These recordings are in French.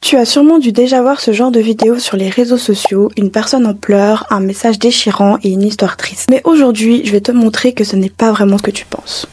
Tu as sûrement dû déjà voir ce genre de vidéo sur les réseaux sociaux, une personne en pleurs, un message déchirant et une histoire triste. Mais aujourd'hui, je vais te montrer que ce n'est pas vraiment ce que tu penses.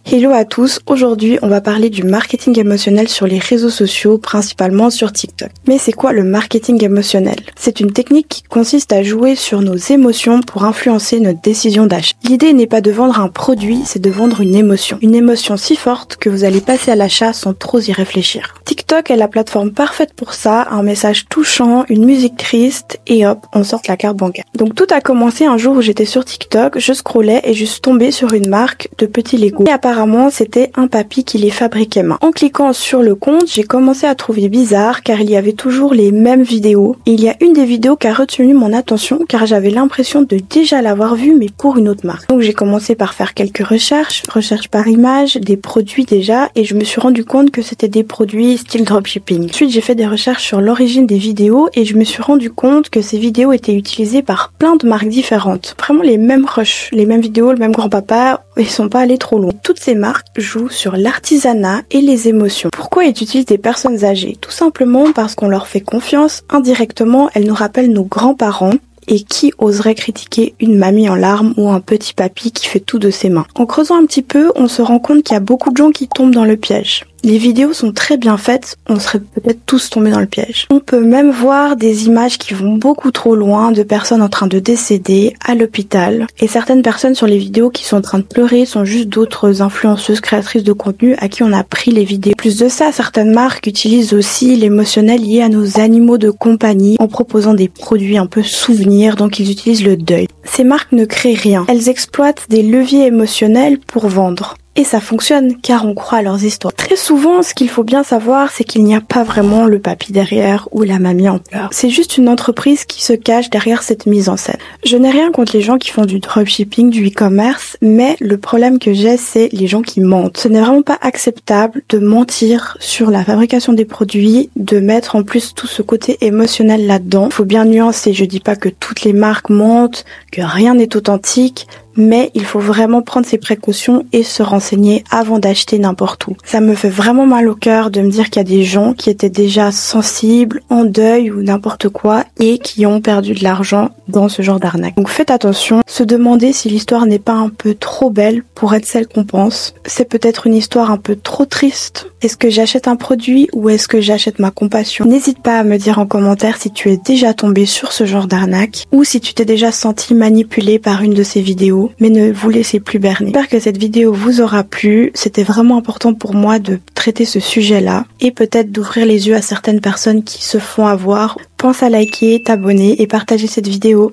Hello à tous, aujourd'hui on va parler du marketing émotionnel sur les réseaux sociaux, principalement sur TikTok. Mais c'est quoi le marketing émotionnel? C'est une technique qui consiste à jouer sur nos émotions pour influencer notre décision d'achat. L'idée n'est pas de vendre un produit, c'est de vendre une émotion. Une émotion si forte que vous allez passer à l'achat sans trop y réfléchir. TikTok est la plateforme parfaite pour ça, un message touchant, une musique triste et hop, on sort la carte bancaire. Donc tout a commencé un jour où j'étais sur TikTok, je scrollais et je suis tombée sur une marque de petits Lego. Et apparemment c'était un papy qui les fabriquait main. En cliquant sur le compte, j'ai commencé à trouver bizarre car il y avait toujours les mêmes vidéos. Et il y a une des vidéos qui a retenu mon attention car j'avais l'impression de déjà l'avoir vue mais pour une autre marque. Donc j'ai commencé par faire quelques recherches par image, des produits déjà et je me suis rendu compte que c'était des produits style dropshipping. Ensuite j'ai fait des recherches sur l'origine des vidéos et je me suis rendu compte que ces vidéos étaient utilisées par plein de marques différentes. Vraiment les mêmes rushs, les mêmes vidéos, le même grand-papa, ils sont pas allés trop loin. Toutes ces marques jouent sur l'artisanat et les émotions. Pourquoi ils utilisent des personnes âgées? Tout simplement parce qu'on leur fait confiance. Indirectement, elles nous rappellent nos grands-parents. Et qui oserait critiquer une mamie en larmes ou un petit papy qui fait tout de ses mains? En creusant un petit peu, on se rend compte qu'il y a beaucoup de gens qui tombent dans le piège. Les vidéos sont très bien faites, on serait peut-être tous tombés dans le piège. On peut même voir des images qui vont beaucoup trop loin de personnes en train de décéder à l'hôpital. Et certaines personnes sur les vidéos qui sont en train de pleurer sont juste d'autres influenceuses créatrices de contenu à qui on a pris les vidéos. Plus de ça, certaines marques utilisent aussi l'émotionnel lié à nos animaux de compagnie en proposant des produits un peu souvenirs, donc ils utilisent le deuil. Ces marques ne créent rien, elles exploitent des leviers émotionnels pour vendre. Et ça fonctionne car on croit à leurs histoires. Très souvent, ce qu'il faut bien savoir, c'est qu'il n'y a pas vraiment le papy derrière ou la mamie en pleurs. C'est juste une entreprise qui se cache derrière cette mise en scène. Je n'ai rien contre les gens qui font du dropshipping, du e-commerce, mais le problème que j'ai, c'est les gens qui mentent. Ce n'est vraiment pas acceptable de mentir sur la fabrication des produits, de mettre en plus tout ce côté émotionnel là-dedans. Il faut bien nuancer, je dis pas que toutes les marques mentent, que rien n'est authentique, mais il faut vraiment prendre ses précautions et se renseigner avant d'acheter n'importe où. Ça me fait vraiment mal au cœur de me dire qu'il y a des gens qui étaient déjà sensibles, en deuil ou n'importe quoi et qui ont perdu de l'argent dans ce genre d'arnaque. Donc faites attention, se demander si l'histoire n'est pas un peu trop belle pour être celle qu'on pense. C'est peut-être une histoire un peu trop triste. Est-ce que j'achète un produit ou est-ce que j'achète ma compassion? N'hésite pas à me dire en commentaire si tu es déjà tombé sur ce genre d'arnaque ou si tu t'es déjà senti manipulé par une de ces vidéos. Mais ne vous laissez plus berner. J'espère que cette vidéo vous aura plu. C'était vraiment important pour moi de traiter ce sujet-là et peut-être d'ouvrir les yeux à certaines personnes qui se font avoir. Pense à liker, t'abonner et partager cette vidéo.